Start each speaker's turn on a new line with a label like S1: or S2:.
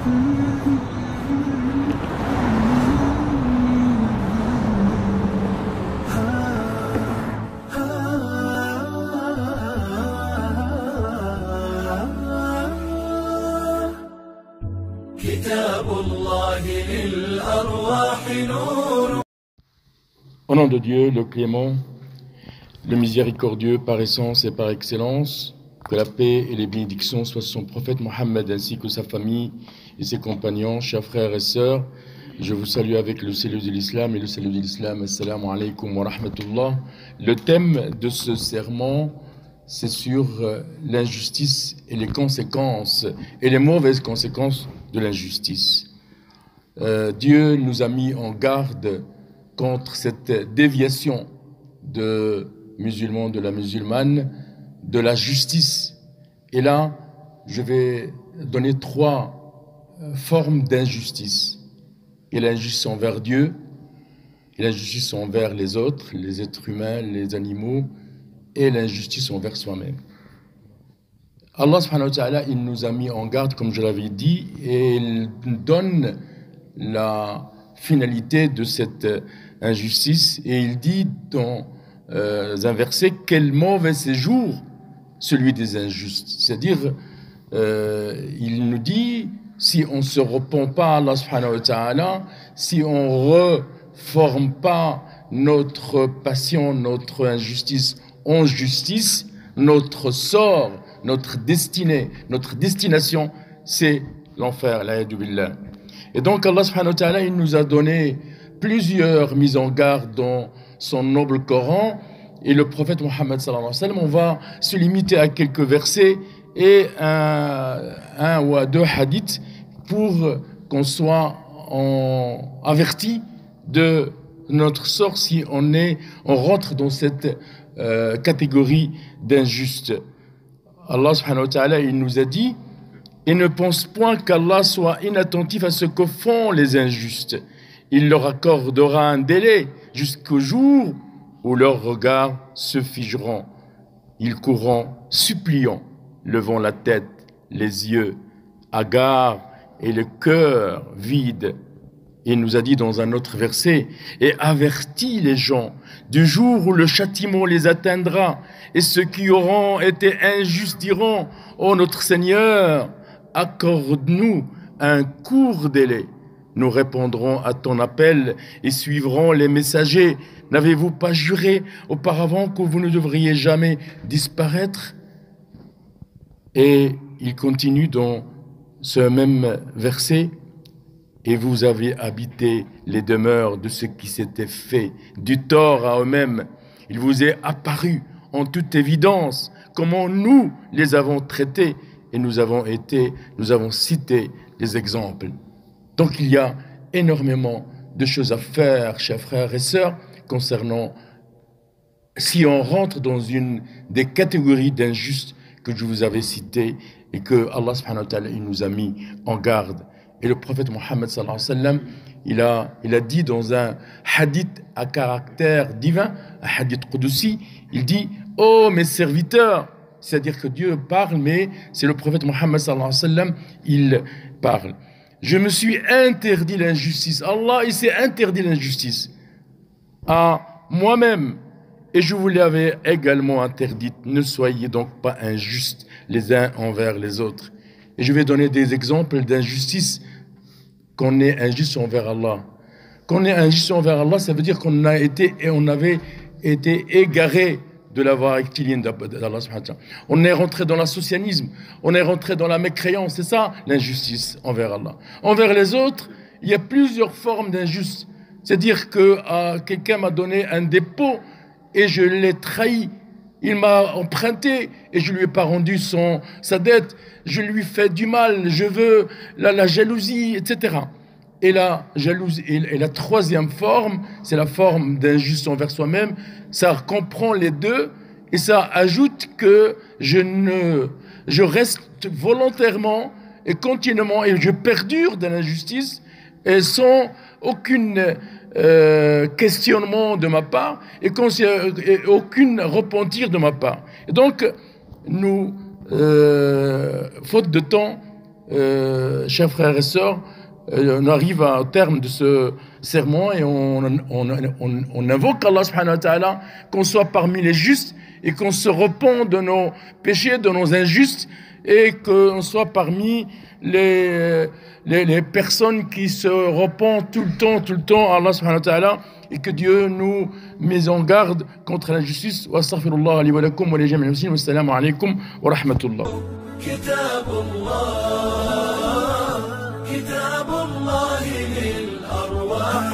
S1: Au nom de Dieu, le clément, le miséricordieux par essence et par excellence, que la paix et les bénédictions soient sur son prophète Mohammed ainsi que sa famille et ses compagnons, chers frères et sœurs. Je vous salue avec le salut de l'islam et le salut de l'islam. Assalamu alaikum wa rahmatullah. Le thème de ce sermon, c'est sur l'injustice et les conséquences et les mauvaises conséquences de l'injustice. Dieu nous a mis en garde contre cette déviation de musulmans, de la musulmane, de la justice. Et là, je vais donner trois formes d'injustice. Il y a l'injustice envers Dieu, il y a l'injustice envers les autres, les êtres humains, les animaux, et l'injustice envers soi-même. Allah subhanahu wa ta'ala, il nous a mis en garde, comme je l'avais dit, et il donne la finalité de cette injustice, et il dit dans un verset, quel mauvais séjour celui des injustes. C'est-à-dire, il nous dit, si on ne se repent pas à Allah subhanahu wa ta'ala, si on ne reforme pas notre passion, notre injustice en justice, notre sort, notre destinée, notre destination, c'est l'enfer, l'a'yadu billah. Et donc Allah subhanahu wa ta'ala, il nous a donné plusieurs mises en garde dans son noble Coran, et le prophète Mohammed sallallahu alayhi wa sallam, on va se limiter à quelques versets et un ou à deux hadiths pour qu'on soit averti de notre sort si on rentre dans cette catégorie d'injustes. Allah subhanahu wa ta'ala, il nous a dit, et ne pense point qu'Allah soit inattentif à ce que font les injustes. Il leur accordera un délai jusqu'au jour où leurs regards se figeront. Ils courront, suppliant, levant la tête, les yeux hagards et le cœur vide. Il nous a dit dans un autre verset, et avertit les gens du jour où le châtiment les atteindra, et ceux qui auront été injustes diront, ô notre Seigneur, accorde-nous un court délai. Nous répondrons à ton appel et suivrons les messagers. N'avez-vous pas juré auparavant que vous ne devriez jamais disparaître? Et il continue dans ce même verset, et vous avez habité les demeures de ceux qui s'étaient fait du tort à eux-mêmes. Il vous est apparu en toute évidence comment nous les avons traités, et nous avons cité des exemples. Donc il y a énormément de choses à faire, chers frères et sœurs, concernant si on rentre dans une des catégories d'injustes que je vous avais citées et que Allah subhanahu wa ta'ala, il nous a mis en garde. Et le prophète Mohammed sallallahu alayhi wa sallam, il a dit dans un hadith à caractère divin, un hadith qudsi, il dit « Oh mes serviteurs », c'est-à-dire que Dieu parle, mais c'est le prophète Mohammed sallallahu alayhi wa sallam, il parle. Je me suis interdit l'injustice. Allah, il s'est interdit l'injustice à moi-même. Et je vous l'avais également interdite. Ne soyez donc pas injustes les uns envers les autres. Et je vais donner des exemples d'injustice, qu'on est injuste envers Allah. Qu'on est injuste envers Allah, ça veut dire qu'on avait été égaré de la voie rectilienne d'Allah. On est rentré dans l'associanisme, on est rentré dans la mécréance, c'est ça l'injustice envers Allah. Envers les autres, il y a plusieurs formes d'injustice. C'est-à-dire que quelqu'un m'a donné un dépôt et je l'ai trahi. Il m'a emprunté et je ne lui ai pas rendu sa dette. Je lui fais du mal, je veux la jalousie, etc. Et la jalousie, et la troisième forme, c'est la forme d'injustice envers soi-même. Ça comprend les deux et ça ajoute que je reste volontairement et continuellement et je perdure dans l'injustice et sans aucun questionnement de ma part et aucun repentir de ma part. Et donc, faute de temps, chers frères et sœurs, on arrive au terme de ce sermon et on invoque Allah subhanahu wa ta'ala qu'on soit parmi les justes et qu'on se repent de nos péchés, de nos injustes et qu'on soit parmi les personnes qui se repentent tout le temps à Allah subhanahu wa ta'ala et que Dieu nous met en garde contre l'injustice. Wa astaghfirullah li wa lakum wa li jami'il muslimin. Wassalamu alaykum wa rahmatullah.
S2: كتاب الله للأرواح